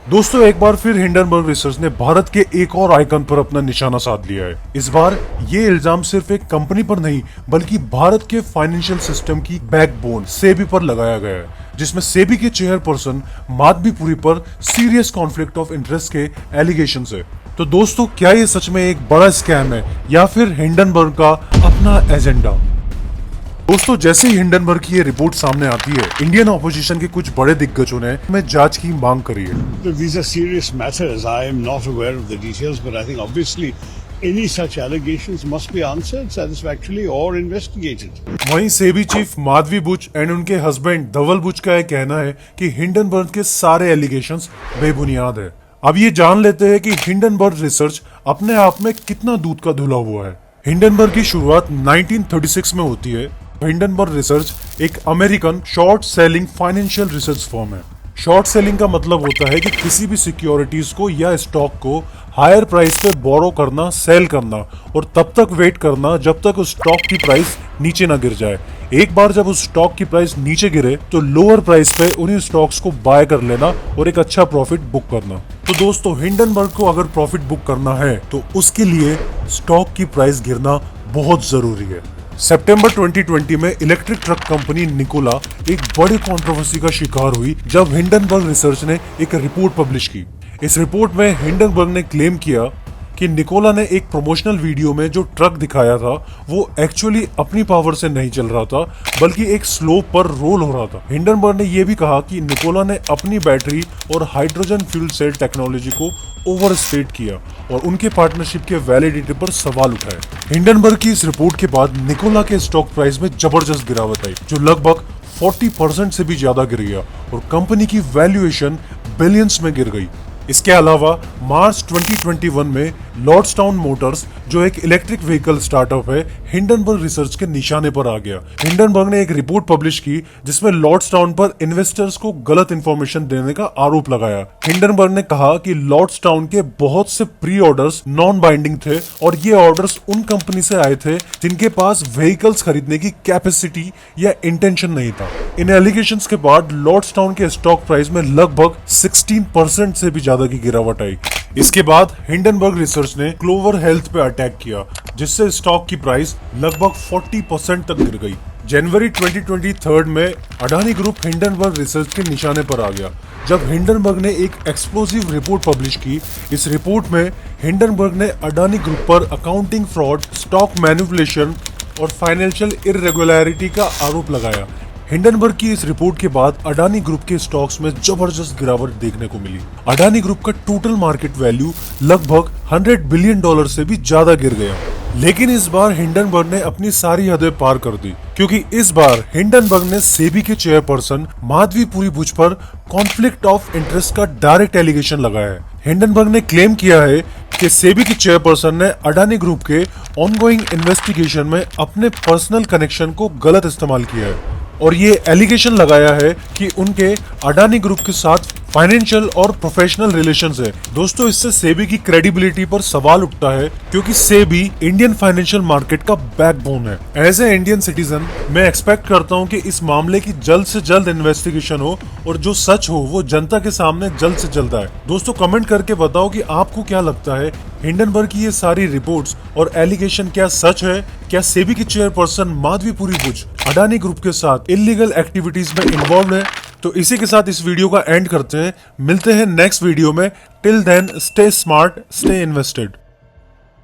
दोस्तों एक बार फिर हिंडनबर्ग रिसर्च ने भारत के एक और आइकन पर अपना निशाना साध लिया है। इस बार ये इल्जाम सिर्फ एक कंपनी पर नहीं बल्कि भारत के फाइनेंशियल सिस्टम की बैकबोन सेबी पर लगाया गया है, जिसमें सेबी के चेयरपर्सन माधवीपुरी पर सीरियस कॉन्फ्लिक्ट ऑफ इंटरेस्ट के एलिगेशन है। तो दोस्तों क्या ये सच में एक बड़ा स्कैम है या फिर हिंडनबर्ग का अपना एजेंडा? दोस्तों जैसे ही हिंडनबर्ग की ये रिपोर्ट सामने आती है, इंडियन ऑपोजिशन के कुछ बड़े दिग्गजों ने जांच की मांग करी है। These are serious matters. I am not aware of the details, but I think obviously any such allegations must be answered satisfactorily or investigated. वहीं सेबी चीफ माधवी बुच एंड उनके हस्बैंड धवल बुच का यह कहना है कि हिंडनबर्ग के सारे एलिगेशंस बेबुनियाद है। अब ये जान लेते हैं कि हिंडनबर्ग रिसर्च अपने आप में कितना दूध का धुला हुआ है। हिंडनबर्ग की शुरुआत 1936 में होती है। हिंडनबर्ग रिसर्च एक American short selling financial research firm है। शॉर्ट सेलिंग का मतलब होता है कि किसी भी सिक्योरिटीज को या स्टॉक को हायर प्राइस पे बोरो करना, सेल करना और तब तक वेट करना जब तक उस स्टॉक की प्राइस नीचे ना गिर जाए। एक बार जब उस स्टॉक की प्राइस नीचे गिरे तो लोअर प्राइस पे उन्हीं स्टॉक्स को बाय कर लेना और एक अच्छा प्रॉफिट बुक करना। तो दोस्तों हिंडनबर्ग को अगर प्रॉफिट बुक करना है तो उसके लिए स्टॉक की प्राइस गिरना बहुत जरूरी है। सितंबर 2020 में इलेक्ट्रिक ट्रक कंपनी निकोला एक बड़ी कंट्रोवर्सी का शिकार हुई जब हिंडनबर्ग रिसर्च ने एक रिपोर्ट पब्लिश की। इस रिपोर्ट में हिंडनबर्ग ने क्लेम किया कि निकोला ने एक प्रमोशनल वीडियो में जो ट्रक दिखाया था वो एक्चुअली अपनी पावर से नहीं चल रहा था बल्कि एक स्लोप पर रोल हो रहा था। हिंडनबर्ग ने यह भी कहा कि निकोला ने अपनी बैटरी और हाइड्रोजन फ्यूल सेल टेक्नोलॉजी को ओवरस्टेट किया और उनके पार्टनरशिप के वैलिडिटी पर सवाल उठाए। हिंडनबर्ग की इस रिपोर्ट के बाद निकोला के स्टॉक प्राइस में जबरदस्त गिरावट आई जो लगभग 40% से भी ज्यादा गिर गया और कंपनी की वैल्यूएशन बिलियंस में गिर गई। इसके अलावा मार्च 2021 में लॉर्ड्सटाउन मोटर्स जो एक इलेक्ट्रिक व्हीकल स्टार्टअप है हिंडनबर्ग रिसर्च के निशाने पर आ गया। हिंडनबर्ग ने एक रिपोर्ट पब्लिश की जिसमें लॉर्ड्सटाउन पर इन्वेस्टर्स को गलत इंफॉर्मेशन देने का आरोप लगाया। हिंडनबर्ग ने कहा कि लॉर्ड्सटाउन के बहुत से प्री ऑर्डर्स नॉन बाइंडिंग थे और ये ऑर्डर्स उन कंपनी से आए थे जिनके पास व्हीकल्स खरीदने की कैपेसिटी या इंटेंशन नहीं था। इन एलिगेशंस के बाद लॉर्ड्सटाउन के स्टॉक प्राइस में लगभग 16% से भी ज्यादा की गिरावट आई। इसके बाद हिंडनबर्ग रिसर्च ने क्लोवर हेल्थ पे अटैक किया जिससे स्टॉक की प्राइस लगभग 40% तक गिर गई। जनवरी 2023 में अडानी ग्रुप हिंडनबर्ग रिसर्च के निशाने पर आ गया जब हिंडनबर्ग ने एक एक्सप्लोसिव रिपोर्ट पब्लिश की। इस रिपोर्ट में हिंडनबर्ग ने अडानी ग्रुप पर अकाउंटिंग फ्रॉड, स्टॉक मैनिपुलेशन और फाइनेंशियल इर्रेगुलरिटी का आरोप लगाया। हिंडनबर्ग की इस रिपोर्ट के बाद अडानी ग्रुप के स्टॉक्स में जबरदस्त गिरावट देखने को मिली। अडानी ग्रुप का टोटल मार्केट वैल्यू लगभग $100 बिलियन से भी ज्यादा गिर गया। लेकिन इस बार हिंडनबर्ग ने अपनी सारी हदें पार कर दी क्योंकि इस बार हिंडनबर्ग ने सेबी के चेयरपर्सन माधवीपुरी बुच पर कॉन्फ्लिक्ट ऑफ इंटरेस्ट का डायरेक्ट एलिगेशन लगाया है। हिंडनबर्ग ने क्लेम किया है कि सेबी के चेयरपर्सन ने अडानी ग्रुप के ऑनगोइंग इन्वेस्टिगेशन में अपने पर्सनल कनेक्शन को गलत इस्तेमाल किया है और ये एलिगेशन लगाया है कि उनके अडानी ग्रुप के साथ फाइनेंशियल और प्रोफेशनल रिलेशंस है। दोस्तों इससे सेबी की क्रेडिबिलिटी पर सवाल उठता है क्योंकि सेबी इंडियन फाइनेंशियल मार्केट का बैकबोन है। एज ए इंडियन सिटीजन मैं एक्सपेक्ट करता हूं कि इस मामले की जल्द से जल्द इन्वेस्टिगेशन हो और जो सच हो वो जनता के सामने जल्द से जल्द आए। दोस्तों कमेंट करके बताओ कि आपको क्या लगता है हिंडनबर्ग की ये सारी रिपोर्ट्स और एलिगेशन क्या सच है? क्या सेबी की चेयरपर्सन माधवीपुरी बुच अडानी ग्रुप के साथ इलीगल एक्टिविटीज में इन्वॉल्व है? तो इसी के साथ इस वीडियो का एंड करते हैं। मिलते हैं नेक्स्ट वीडियो में। Till then stay smart, stay invested.